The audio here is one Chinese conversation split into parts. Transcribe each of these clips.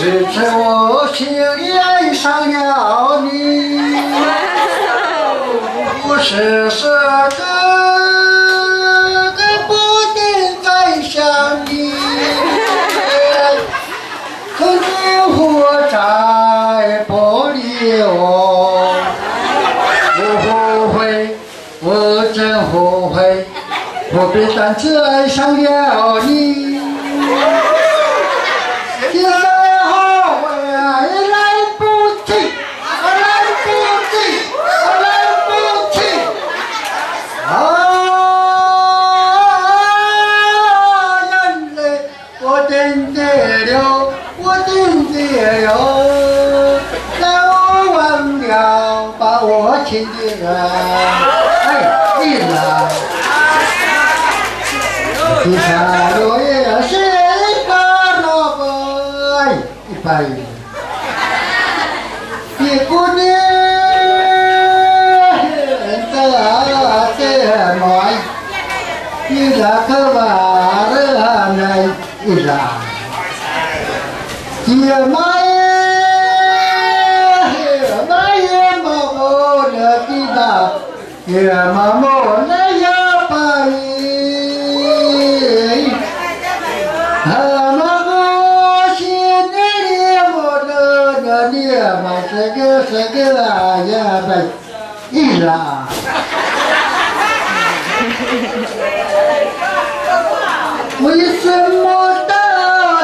是在我心里爱上了你，不是不停在想你，曾经活在玻璃我，我后悔，我真后悔，我被单次爱上了你。 现在后悔啊，也来不及，来不及，来不及！啊，眼泪我点点流，我点点流，让我忘了把我亲的人。哎，你来，地上落叶是。 拜，一姑娘的这么一拉可把人来一拉，爹妈也莫不了的大，爹妈莫来呀拜。 这个啊呀拜，一啦。为什么大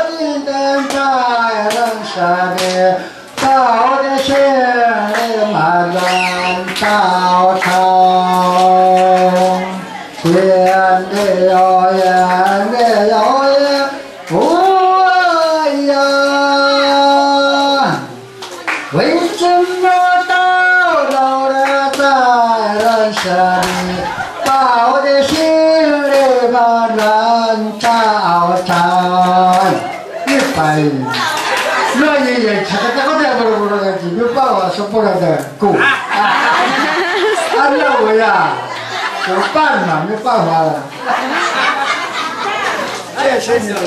地灯在人山的，到的是马兰草场，眼泪哟眼泪哟我呀，为什么到老了在人生里，把我的心里把人找找100，那也吃个这个菜不如的，没办法说不了的够。按照我呀，有办法没办法了。谢谢你了。